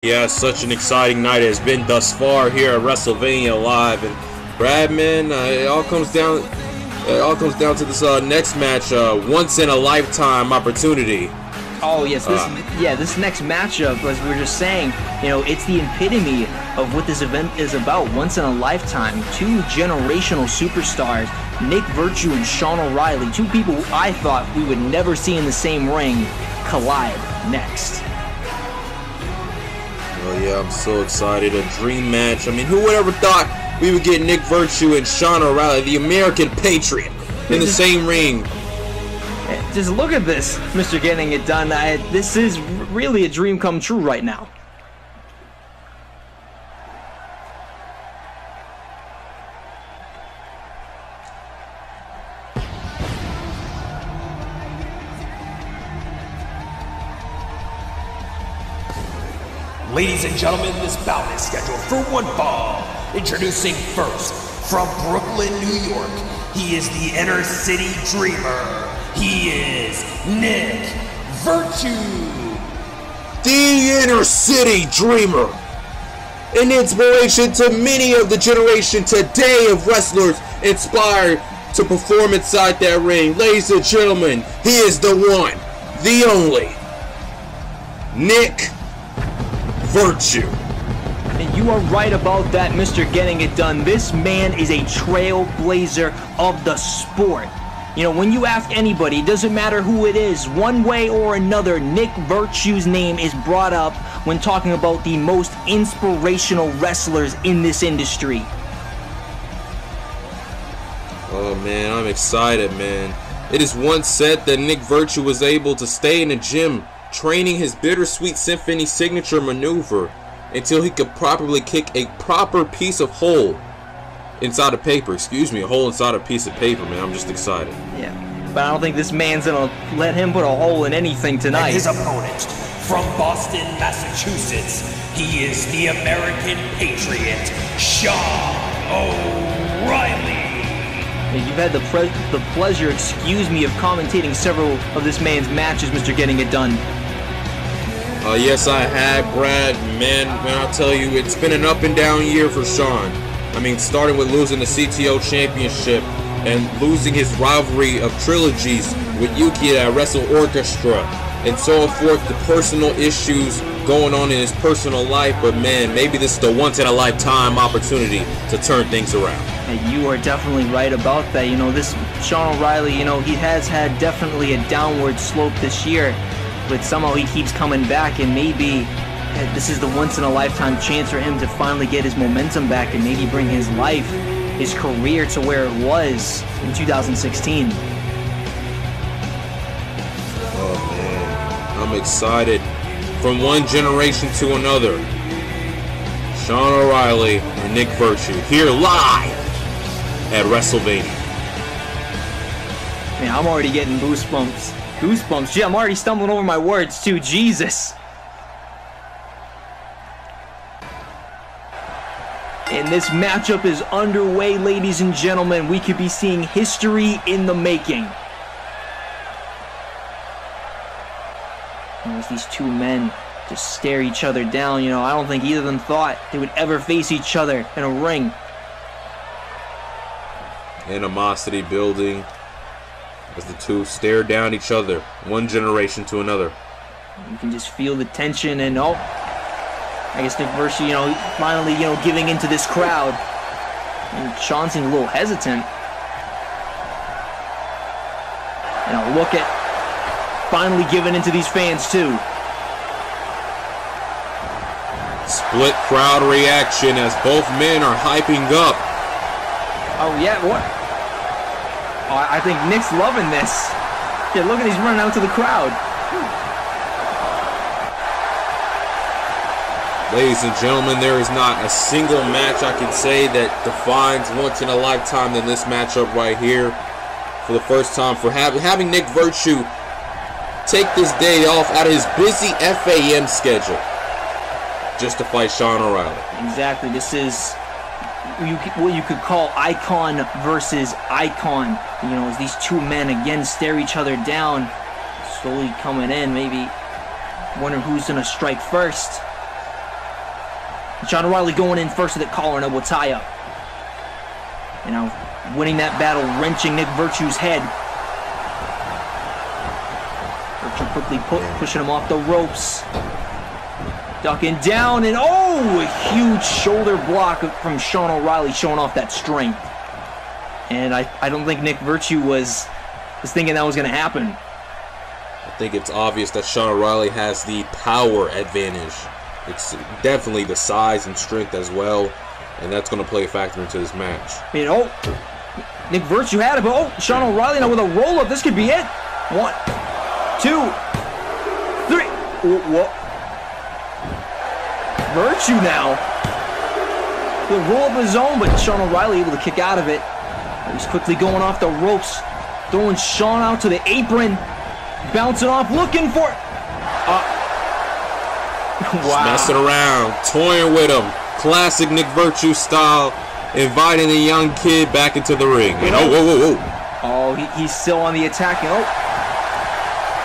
Yeah, such an exciting night it has been thus far here at WrestleVania Live, and Brad, man, it all comes down to this next match, once in a lifetime opportunity. Oh yes, this next matchup, as we were just saying, it's the epitome of what this event is about. Once in a lifetime, two generational superstars, Nic Virtue and Sean O'Reilly, two people who I thought we would never see in the same ring, collide next. Oh yeah, I'm so excited. A dream match. I mean, who would ever thought we would get Nic Virtue and Sean O'Reilly, the American Patriot, in the same ring? Just look at this, Mr. Getting It Done. This is really a dream come true right now. Ladies and gentlemen, this bout is scheduled for one fall. Introducing first, from Brooklyn, New York, he is the Inner City Dreamer. He is Nic Virtue. The Inner City Dreamer. An inspiration to many of the generation today of wrestlers inspired to perform inside that ring. Ladies and gentlemen, he is the one, the only, Nic Virtue. And you are right about that, Mr. Getting It Done. This man is a trailblazer of the sport. When you ask anybody, it doesn't matter who it is, one way or another, Nic Virtue's name is brought up when talking about the most inspirational wrestlers in this industry. Oh man, I'm excited, man. It is once said that Nic Virtue was able to stay in the gym training his Bittersweet Symphony signature maneuver until he could properly kick a proper piece of hole inside a paper. A hole inside a piece of paper, man. I'm just excited. Yeah, but I don't think this man's gonna let him put a hole in anything tonight. And his opponent, from Boston, Massachusetts, he is the American Patriot, Sean O'Reilly. You've had the pleasure, of commentating several of this man's matches, Mr. Getting It Done. Yes, I have, Brad. Man, I'll tell you, it's been an up and down year for Sean. I mean, starting with losing the CTO championship and losing his rivalry of trilogies with Yuki at Wrestle Orchestra and so forth, the personal issues going on in his personal life. But man, maybe this is the once in a lifetime opportunity to turn things around. And you are definitely right about that. This Sean O'Reilly, he has had definitely a downward slope this year, but somehow he keeps coming back, and maybe this is the once in a lifetime chance for him to finally get his momentum back and maybe bring his life, his career to where it was in 2016. Oh man, I'm excited. From one generation to another, Sean O'Reilly and Nic Virtue here live at WrestleVania. Man, I'm already getting goosebumps. Gee, I'm already stumbling over my words too. Jesus. And this matchup is underway, ladies and gentlemen. We could be seeing history in the making. As these two men just stare each other down, I don't think either of them thought they would ever face each other in a ring. Animosity building as the two stare down each other, one generation to another. You can just feel the tension, and I guess Nic Virtue, finally, giving into this crowd. And Sean seemed a little hesitant. And look at finally giving into these fans too. Split crowd reaction as both men are hyping up. Oh yeah, what? Oh, I think Nick's loving this. Yeah, look at he's running out to the crowd. Ladies and gentlemen, there is not a single match I can say that defines once in a lifetime than this matchup right here. For the first time, for having Nic Virtue take this day off out of his busy FAM schedule just to fight Sean O'Reilly. Exactly. This is what you could call icon versus icon. As these two men again stare each other down, slowly coming in, maybe wondering who's gonna strike first. Sean O'Reilly going in first with the collar and elbow tie-up. You know, winning that battle, wrenching Nic Virtue's head. Virtue quickly pushing him off the ropes. Ducking down, and oh, a huge shoulder block from Sean O'Reilly, showing off that strength. And I don't think Nic Virtue was thinking that was going to happen. I think it's obvious that Sean O'Reilly has the power advantage. It's definitely the size and strength as well, and that's going to play a factor into this match. You know, Nic Virtue had it, but oh, Sean O'Reilly now with a roll-up. This could be it. 1, 2, 3. Whoa. Virtue now. He'll roll up his own, but Sean O'Reilly able to kick out of it. He's quickly going off the ropes, throwing Sean out to the apron, bouncing off, looking for. Wow. Just messing around, toying with him, classic Nic Virtue style, inviting the young kid back into the ring. And whoa. Oh, he's still on the attack. Oh,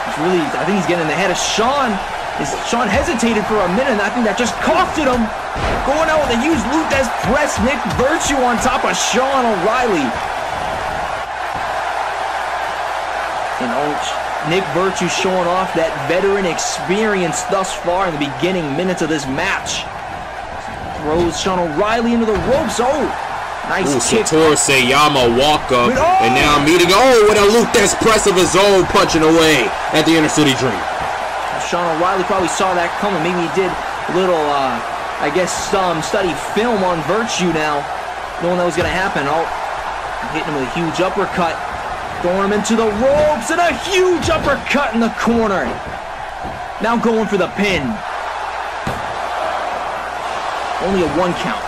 I think he's getting in the head of Sean. Sean hesitated for a minute, and I think that just costed him. Going out with a huge Luthez press, Nic Virtue on top of Sean O'Reilly. And Nic Virtue showing off that veteran experience thus far in the beginning minutes of this match. Throws Sean O'Reilly into the ropes. Oh, nice kick. Sator Sayama walk up, and now meeting with a Luthez press of his own, punching away at the Inner City Dream. Sean O'Reilly probably saw that coming. Maybe he did a little, I guess, study film on Virtue now, knowing that was going to happen. Oh, hitting him with a huge uppercut, throwing him into the ropes, and a huge uppercut in the corner. Now going for the pin. Only a 1 count.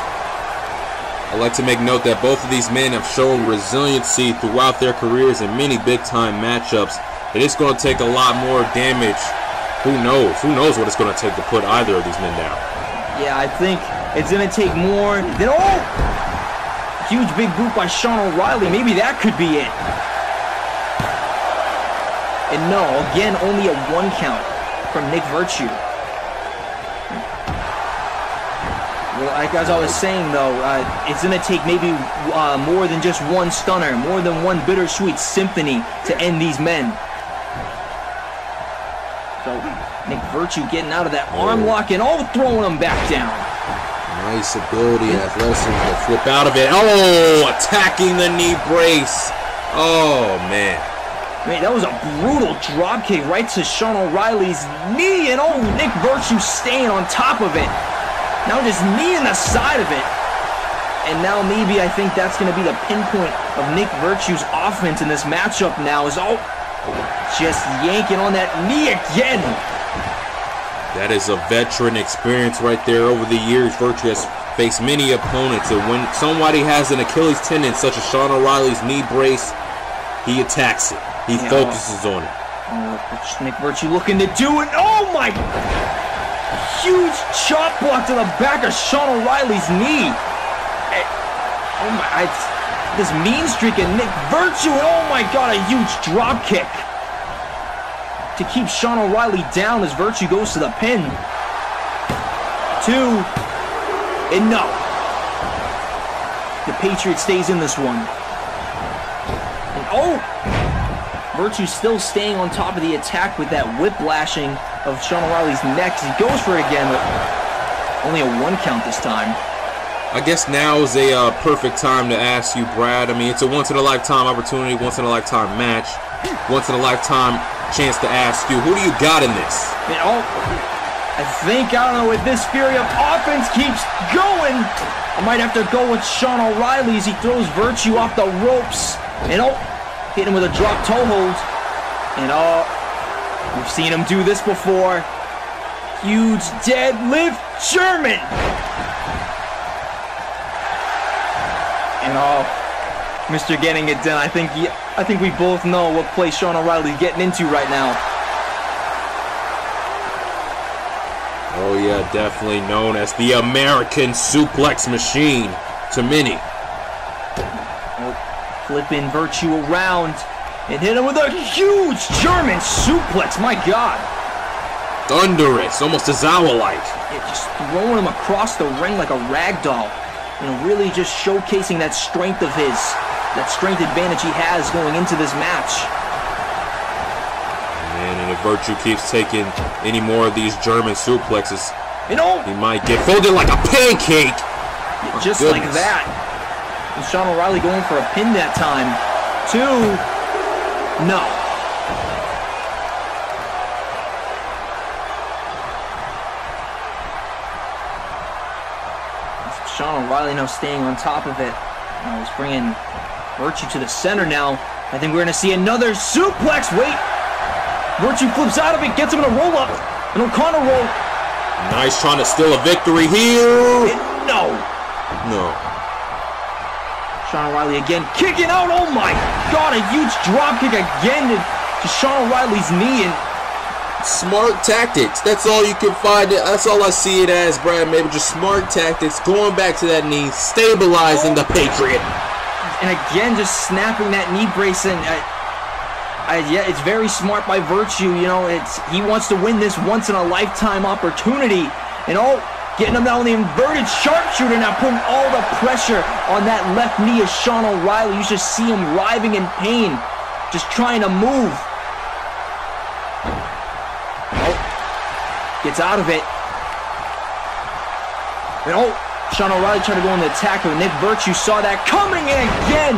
I'd like to make note that both of these men have shown resiliency throughout their careers in many big-time matchups. It is going to take a lot more damage. Who knows? Who knows what it's going to take to put either of these men down? Yeah, I think it's going to take more than... Oh! Huge big boot by Sean O'Reilly. Maybe that could be it. And no, again, only a 1 count from Nic Virtue. Well, like as I was saying, though, it's going to take maybe more than just one stunner, more than one bittersweet symphony to end these men. So, Nic Virtue getting out of that arm lock and throwing him back down. Nice ability, athleticism to flip out of it. Oh, attacking the knee brace. Oh, man. Man, that was a brutal drop kick right to Sean O'Reilly's knee, and Nic Virtue staying on top of it. Now just knee in the side of it. And now maybe I think that's going to be the pinpoint of Nic Virtue's offense in this matchup now is, just yanking on that knee again. That is a veteran experience right there. Over the years, Virtue has faced many opponents, and when somebody has an Achilles tendon such as Sean O'Reilly's knee brace, he attacks it. He focuses on it. Nic Virtue looking to do it. Oh my! Huge chop block to the back of Sean O'Reilly's knee. Oh my! This mean streak of Nic Virtue, and oh my God, a huge drop kick to keep Sean O'Reilly down as Virtue goes to the pin. 2, and no. The Patriot stays in this one. And Virtue still staying on top of the attack with that whiplashing of Sean O'Reilly's neck. He goes for it again, but only a 1 count this time. I guess now is a perfect time to ask you, Brad. I mean, it's a once-in-a-lifetime opportunity, once-in-a-lifetime match, once-in-a-lifetime chance to ask you, who do you got in this? I think, I don't know, if this fury of offense keeps going, I might have to go with Sean O'Reilly as he throws Virtue off the ropes. And hit him with a drop toe hold. And we've seen him do this before. Huge deadlift German. And Mr. Getting It Done. I think we both know what play Sean O'Reilly's getting into right now. Oh yeah, definitely known as the American Suplex Machine to many. Flipping Virtue around and hit him with a huge German suplex. My God. Thunderous, almost Tozawa-like. Yeah, just throwing him across the ring like a rag doll. You know, really just showcasing that strength of his, that strength advantage he has going into this match. Man, and if Virtue keeps taking any more of these German suplexes, you know, he might get folded like a pancake. Yeah, just like that. And Sean O'Reilly going for a pin that time. 2. No. Sean O'Reilly now staying on top of it. Now he's bringing Virtue to the center now. I think we're going to see another suplex. Wait. Virtue flips out of it, gets him in a roll-up. An O'Connor roll. Nice, trying to steal a victory here. No. No. Sean O'Reilly again kicking out. Oh my God, a huge drop kick again to Sean O'Reilly's knee. And smart tactics. That's all you can find. That's all I see it as, Brad. Maybe just smart tactics, going back to that knee, stabilizing the Patriot. And again, just snapping that knee brace. And yeah, it's very smart by Virtue. You know, he wants to win this once-in-a-lifetime opportunity. And getting him down the inverted sharpshooter now, putting all the pressure on that left knee of Sean O'Reilly. You just see him writhing in pain, just trying to move. Gets out of it. And Sean O'Reilly trying to go in the attack, but Nic Virtue saw that coming, and again,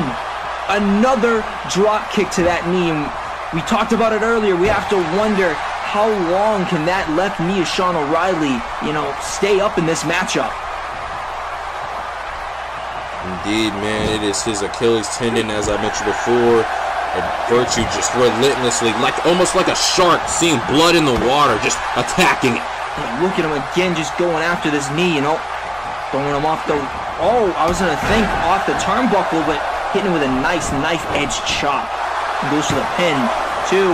another drop kick to that knee. And we talked about it earlier. We have to wonder, how long can that left knee of Sean O'Reilly, you know, stay up in this matchup? Indeed, man, it is his Achilles tendon, as I mentioned before. And Virtue just relentlessly, almost like a shark, seeing blood in the water, just attacking it. Yeah, look at him again, just going after this knee, you know, throwing him off the. I was gonna think off the turnbuckle, but hitting him with a nice knife edge chop. He goes for the pin. 2.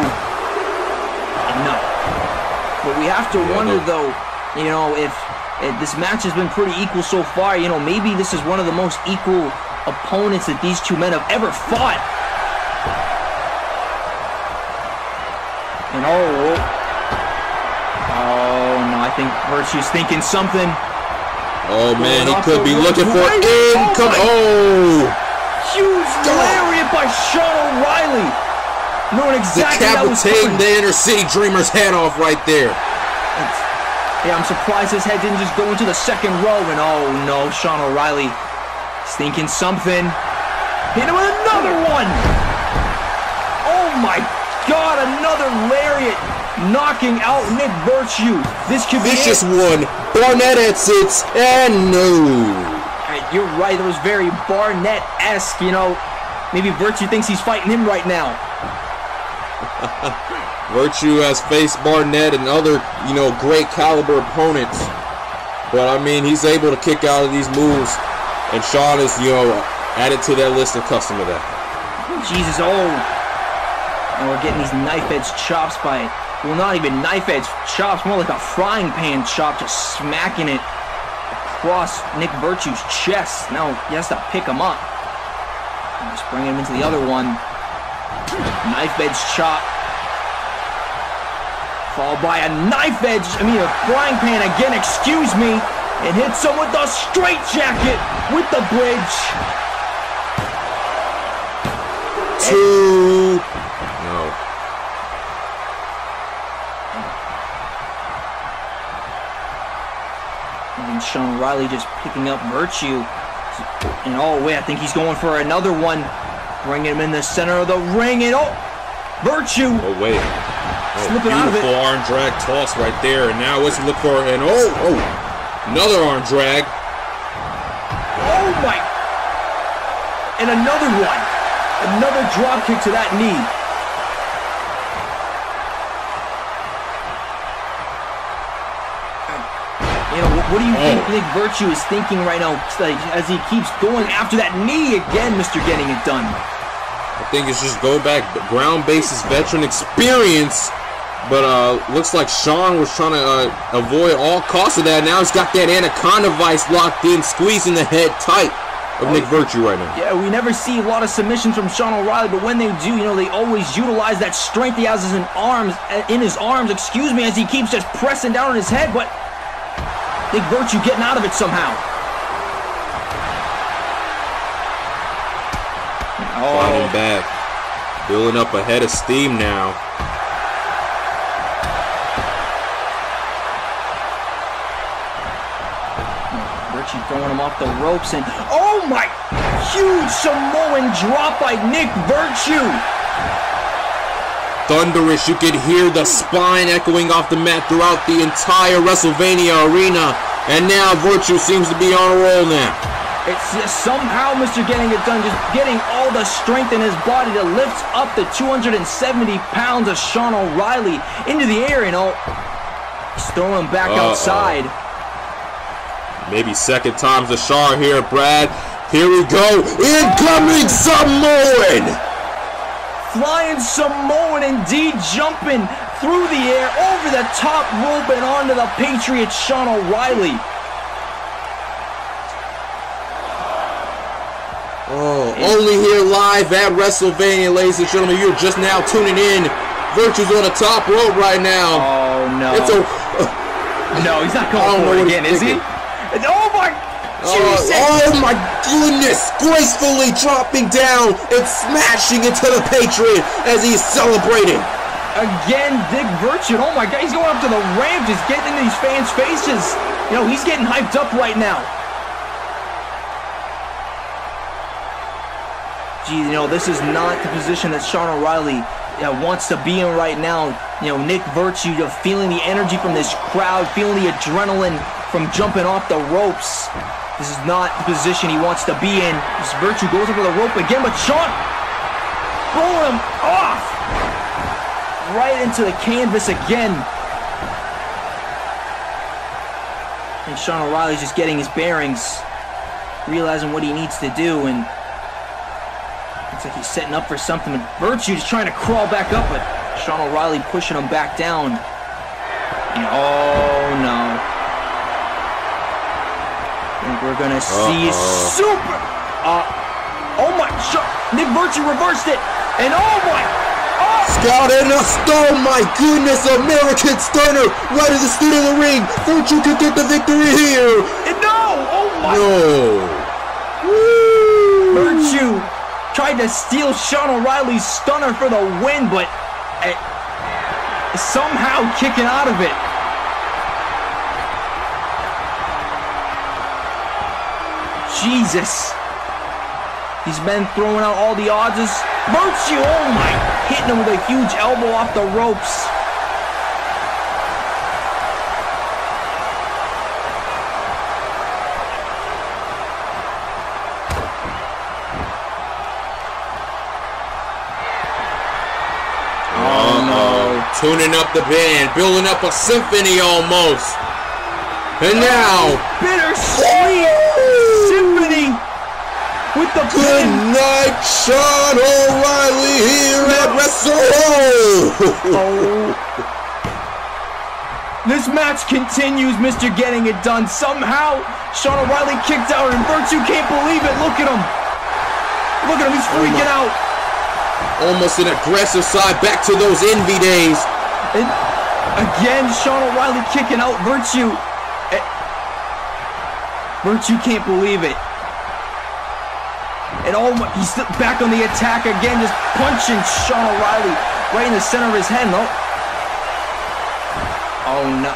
No. But we have to wonder, though, you know, if this match has been pretty equal so far, you know, maybe this is one of the most equal opponents that these two men have ever fought. And no, I think Virtue's thinking something. Oh man, he could be looking for income. Huge lariat by Sean O'Reilly. Knowing exactly that was coming. Decapitating the Inner City Dreamer's head off right there. Yeah, I'm surprised his head didn't just go into the second row. And oh no, Sean O'Reilly is thinking something. Hit him with another one. Oh my God, another lariat, knocking out Nic Virtue. This could be vicious one. Barnett exits, and no. You're right, it was very Barnett-esque, you know. Maybe Virtue thinks he's fighting him right now. Virtue has faced Barnett and other, you know, great caliber opponents. But I mean, he's able to kick out of these moves, and Sean is, you know, added to that list and custom to that. Jesus, and we're getting these knife-edge chops by, well, not even knife-edge chops, more like a frying pan chop, just smacking it across Nic Virtue's chest. Now he has to pick him up. And just bringing him into the other one. Knife-edge chop. Followed by a a frying pan again, excuse me. And hits him with the straight jacket with the bridge. 2. No. And Sean O'Reilly just picking up Virtue. And I think he's going for another one. Bringing him in the center of the ring. And Virtue. Oh, wait. Slipping out of it. Beautiful arm drag toss right there. And now let's look for an another arm drag. Oh my. And another one. Another drop kick to that knee. You know, what do you think Nic Virtue is thinking right now, like, as he keeps going after that knee again, Mr. Getting It Done? I think it's just go back, ground basis veteran experience. But looks like Sean was trying to avoid all costs of that. Now he's got that anaconda vice locked in, squeezing the head tight. of Nic Virtue right now. Yeah, we never see a lot of submissions from Sean O'Reilly, but when they do, you know, they always utilize that strength he has in his arms, excuse me, as he keeps just pressing down on his head, but Nic Virtue getting out of it somehow. Fighting back. Building up a head of steam now. Virtue throwing him off the ropes, and oh my! Huge Samoan drop by Nic Virtue. Thunderous, you could hear the spine echoing off the mat throughout the entire WrestleVania arena. And now Virtue seems to be on a roll now. It's just somehow Mr. Getting It Done just getting all the strength in his body to lift up the 270 pounds of Sean O'Reilly into the air, you know. He's throwing him back outside. Maybe second time's the charm here, Brad. Here we go. Incoming Samoan! Flying Samoan indeed, jumping through the air, over the top rope and onto the Patriot Sean O'Reilly. Oh, only here live at WrestleVania, ladies and gentlemen. You're just now tuning in. Virtue's on the top rope right now. Oh, no. It's a... No, he's not going for it again, is he? Oh, my... Oh my goodness! Gracefully dropping down and smashing into the Patriot as he's celebrating. Again, Nic Virtue. Oh my God, he's going up to the ramp, just getting into these fans' faces. You know, he's getting hyped up right now. Gee, you know, this is not the position that Sean O'Reilly wants to be in right now. You know, Nic Virtue, feeling the energy from this crowd, feeling the adrenaline from jumping off the ropes. This is not the position he wants to be in. This Virtue goes over the rope again, but Sean rolling him off right into the canvas again. And Sean O'Reilly's just getting his bearings, realizing what he needs to do, and looks like he's setting up for something. And Virtue just trying to crawl back up, but Sean O'Reilly pushing him back down. And oh no. We're gonna see super. Oh my! Nic Virtue reversed it, and oh my! Scout and a stone! My goodness, American Stunner right in the center of the ring. Virtue could get the victory here. And no! Oh my! No! Woo. Virtue tried to steal Sean O'Reilly's stunner for the win, but somehow kicking out of it. Jesus. He's been throwing out all the odds. Virtue, oh my, hitting him with a huge elbow off the ropes. Oh no. Tuning up the band, building up a symphony almost. And now, bittersweet symphony with the good night, Sean O'Reilly here at WrestleVania. This match continues, Mr. Getting It Done. Somehow, Sean O'Reilly kicked out, and Virtue can't believe it. Look at him. Look at him, he's freaking out. Almost an aggressive side, back to those envy days. And again, Sean O'Reilly kicking out Virtue. Virtue can't believe it. And oh my, he's back on the attack again, just punching Sean O'Reilly right in the center of his head. No. Oh no.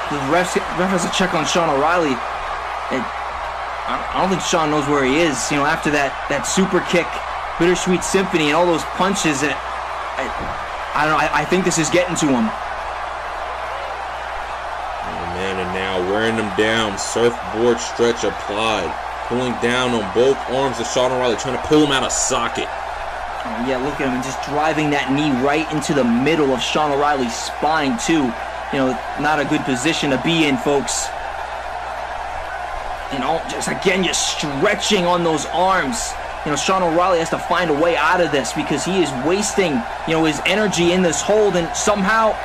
The ref has to check on Sean O'Reilly. And I don't think Sean knows where he is. You know, after that super kick, bittersweet symphony, and all those punches. And I don't know. I think this is getting to him. Man, and now wearing them down, surfboard stretch applied, pulling down on both arms of Sean O'Reilly, trying to pull him out of socket. Oh yeah, look at him, just driving that knee right into the middle of Sean O'Reilly's spine too. You know, not a good position to be in, folks. You know, just again, just stretching on those arms. You know, Sean O'Reilly has to find a way out of this because he is wasting, you know, his energy in this hold, and somehow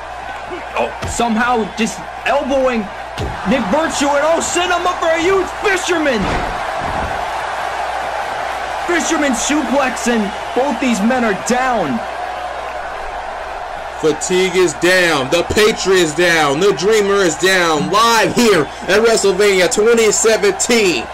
just elbowing Nic Virtue, and send him up for a huge fisherman. Fisherman suplex, and both these men are down. Fatigue is down. The Patriot is down. The Dreamer is down. Live here at WrestleVania 2017.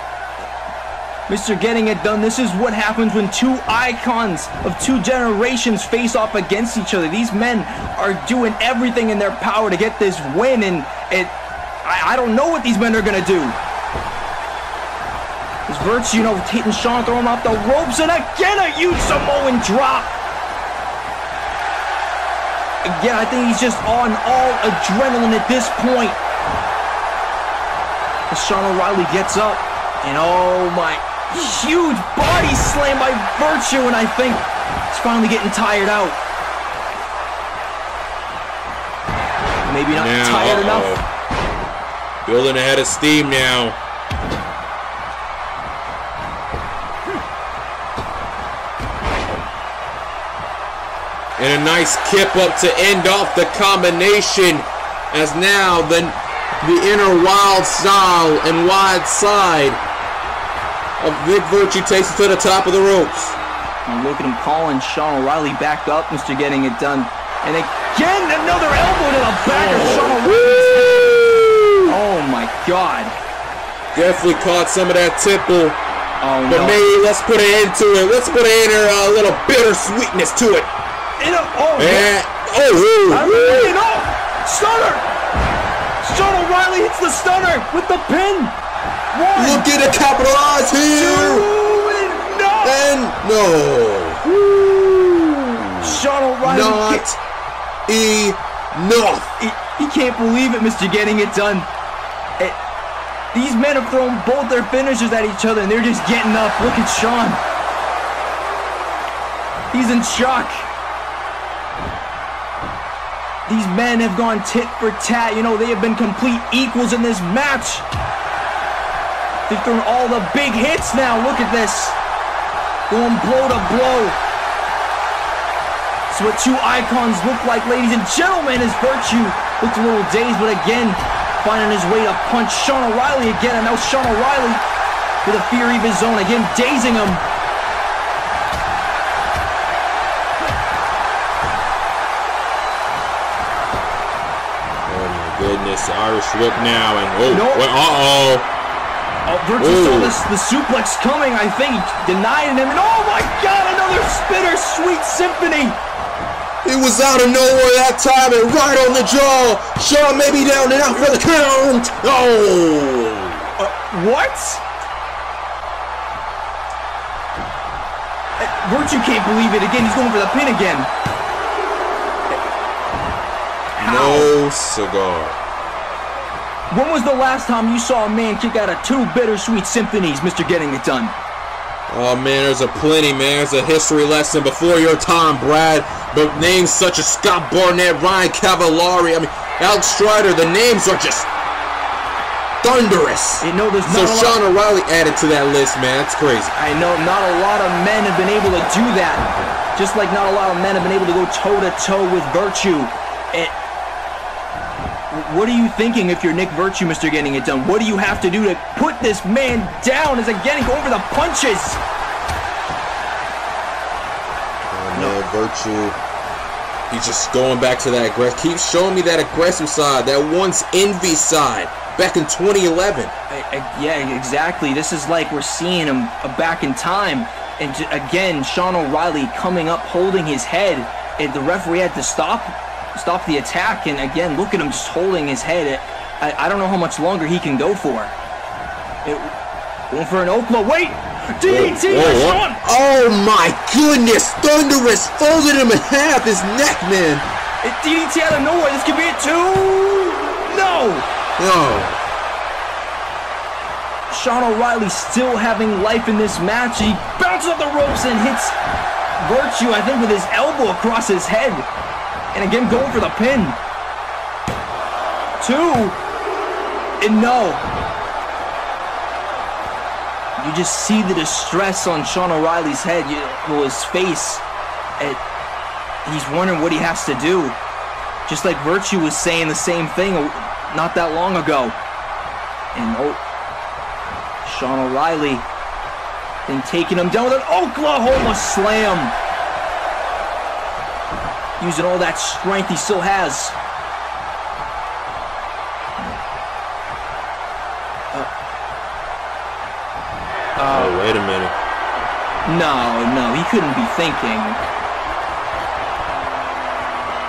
Mr. Getting It Done, this is what happens when two icons of two generations face off against each other. These men are doing everything in their power to get this win, and I don't know what these men are going to do. This Virtue, hitting Sean, throwing him off the ropes, and again a huge Samoan drop. Again, I think he's just on all adrenaline at this point. As Sean O'Reilly gets up, and oh my, huge body slam by Virtue, and I think he's finally getting tired out. Maybe not tired enough. Building a head of steam now. And a nice kip up to end off the combination, as now the inner wild style and wide side of Nic Virtue takes it to the top of the ropes. And look at him calling Sean O'Reilly back up, Mr. Getting It Done. And again, another elbow to the back of Sean O'Reilly. Oh my God. Definitely caught some of that tipple. Oh but no. maybe let's put an end to it. Let's put in a little bittersweetness to it. Stunner! Sean O'Reilly hits the stunner with the pin. One. Look at it, capitalize here. No. Sean O'Reilly. Not enough. He can't believe it, Mr. Getting It Done. These men have thrown both their finishers at each other, and they're just getting up. Look at Sean. He's in shock. These men have gone tit for tat. They have been complete equals in this match. They've thrown all the big hits now. Look at this. Going blow to blow. It's what two icons look like, ladies and gentlemen, as Virtue looked a little dazed, but again, finding his way to punch Sean O'Reilly again. And now Sean O'Reilly with a fury of his own, again, dazing him. Goodness, Irish whip now, and Virtue saw the suplex coming, I think, denying him, and oh my God, another spitter, Sweet Symphony. It was out of nowhere that time, and right on the jaw. Sean may be down and out for the count. What? Virtue can't believe it again. He's going for the pin again. No cigar. When was the last time you saw a man kick out of two bittersweet symphonies, Mr. Getting It Done? Oh man, there's a plenty, man. There's a history lesson before your time, Brad. But names such as Scott Barnett, Ryan Cavallari, Alex Strider, the names are just thunderous. So Sean O'Reilly added to that list, man. That's crazy. I know not a lot of men have been able to do that. Just like not a lot of men have been able to go toe-to-toe with Virtue. What are you thinking if you're Nic Virtue, Mr. Getting It Done? What do you have to do to put this man down? Is again going for the punches? Virtue, he's just going back to that aggressive. Keeps showing me that aggressive side, that once envy side, back in 2011. Yeah, exactly. This is like we're seeing him back in time. And again, Sean O'Reilly coming up, holding his head. And the referee had to stop the attack. And again, look at him just holding his head. I don't know how much longer he can go for. Going for an Oklahoma. Wait! DDT by Sean! Oh my goodness! Thunderous folded him in half, his neck, man! DDT out of nowhere. This could be it too! No! Sean O'Reilly still having life in this match. He bounces off the ropes and hits Virtue, I think, with his elbow across his head. And again, going for the pin. 2. And no. You just see the distress on Sean O'Reilly's head, his face. He's wondering what he has to do. Just like Virtue was saying the same thing not that long ago. And Sean O'Reilly Then taking him down with an Oklahoma slam. Using all that strength he still has. Oh, wait a minute. No, he couldn't be thinking.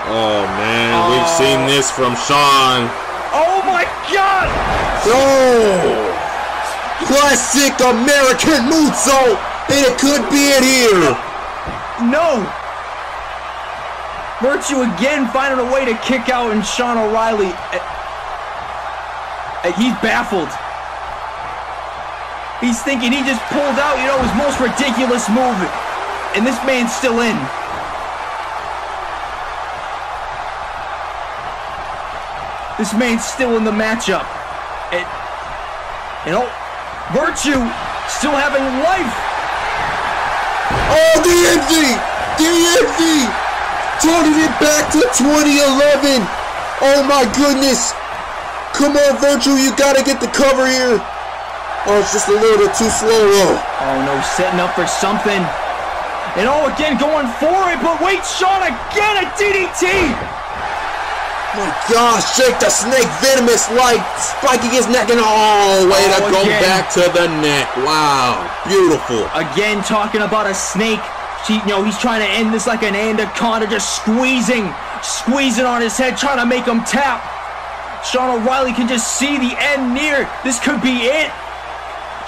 Oh, man, we've seen this from Shawn. Oh, my God! Oh! Classic American moonsault, and it could be it here. No! Virtue again finding a way to kick out, and Sean O'Reilly, he's baffled. He's thinking he just pulled out, you know, his most ridiculous move, and this man's still in. This man's still in the matchup. And oh, Virtue still having life. Oh, the envy! The envy! Turning it back to 2011. Oh my goodness. Come on, Virtue, you gotta get the cover here. Oh, it's just a little bit too slow. Oh no, setting up for something. And oh, again going for it, but wait, Shawn again, a DDT! My gosh, Jake the Snake Venomous like spiking his neck and way to go again. Back to the neck. Wow, beautiful. Again, talking about a snake. He's trying to end this like an anaconda, just squeezing on his head, trying to make him tap. Sean O'Reilly can just see the end near. This could be it.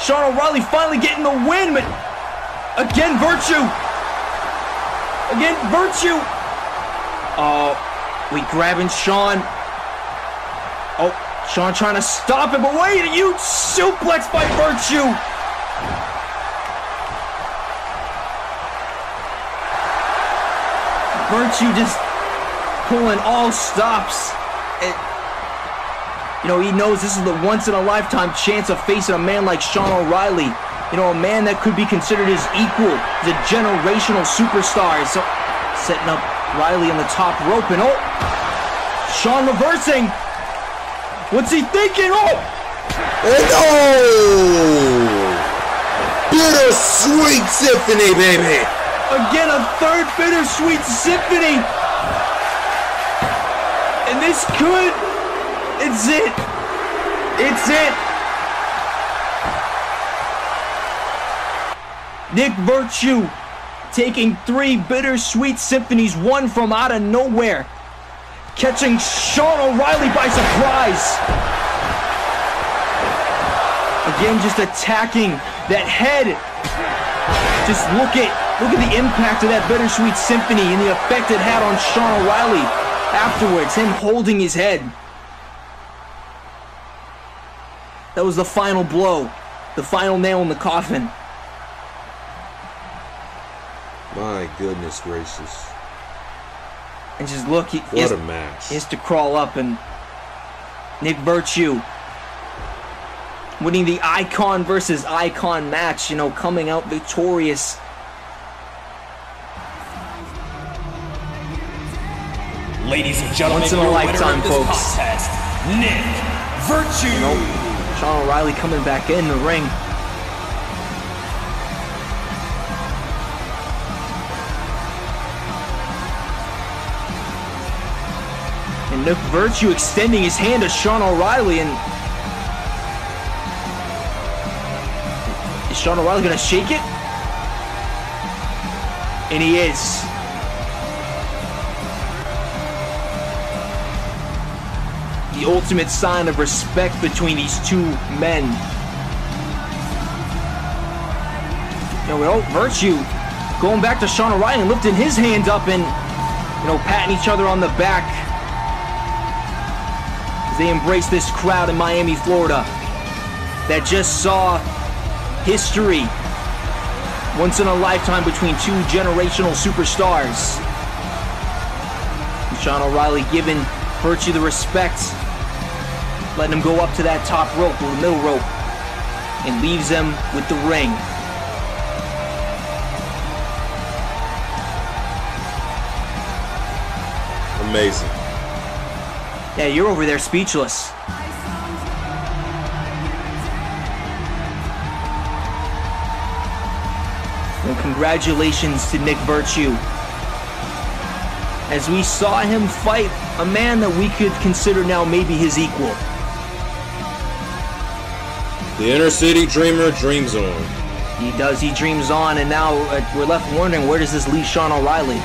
Sean O'Reilly finally getting the win, but again, Virtue. Again, Virtue. Oh, we grabbing Sean. Oh, Sean trying to stop it, but wait, a huge suplex by Virtue. Virtue just pulling all stops. He knows this is the once-in-a-lifetime chance of facing a man like Sean O'Reilly. A man that could be considered his equal. He's a generational superstar. So, setting up Riley on the top rope, and oh! Sean reversing! What's he thinking? Oh! And oh! Bittersweet Symphony, baby! Again, a third Bittersweet Symphony! And this could... It's it! It's it! Nic Virtue taking 3 Bittersweet Symphonies, one from out of nowhere. Catching Sean O'Reilly by surprise. Again, just attacking that head. Just look at the impact of that Bittersweet Symphony and the effect it had on Sean O'Reilly afterwards, him holding his head. That was the final blow, the final nail in the coffin. My goodness gracious. And just look, he what a match. He has to crawl up, and Nic Virtue winning the Icon versus Icon match, coming out victorious. Ladies and gentlemen, once in a lifetime, folks. Contest, Nic Virtue. Sean O'Reilly coming back in the ring. And Nic Virtue extending his hand to Sean O'Reilly, and is Sean O'Reilly gonna shake it? And he is. The ultimate sign of respect between these two men. Virtue going back to Sean O'Reilly and lifting his hands up and, patting each other on the back as they embrace this crowd in Miami, Florida that just saw history. Once in a lifetime between 2 generational superstars. And Sean O'Reilly giving Virtue the respect, letting him go up to that top rope, or the middle rope, and leaves him with the ring. Amazing. Yeah, you're over there speechless. And congratulations to Nic Virtue, as we saw him fight a man that we could consider now maybe his equal. The Inner City Dreamer dreams on. He does, he dreams on, and now we're left wondering, where does this leave Sean O'Reilly?